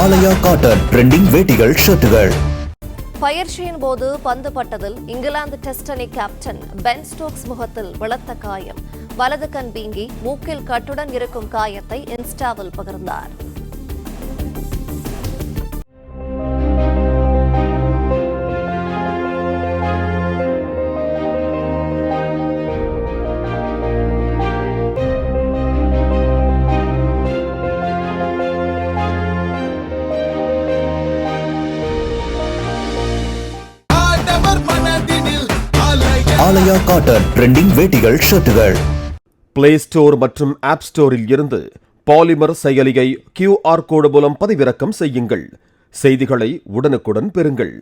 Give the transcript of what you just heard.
ஆலயா cotton trending வேட்டிகள் ஷர்ட்டுகள். பயிற்சியின் போது பந்து பட்டதில் இங்கிலாந்து டெஸ்ட் அணி கேப்டன் பென் ஸ்டோக்ஸ் முகத்தில் பலத்த காயம். வலது கண் வீங்கி மூக்கில் கட்டுடன் இருக்கும் காயத்தை இன்ஸ்டாவில் பகிர்ந்தார். ஆலயா காட்டன் ட்ரெண்டிங் வேட்டிகள் ஷர்ட்டுகள். பிளே ஸ்டோர் மற்றும் ஆப் ஸ்டோரில் இருந்து பாலிமர் செயலியை QR கோடு மூலம் பதிவிறக்கம் செய்யுங்கள். செய்திகளை உடனுக்குடன் பெறுங்கள்.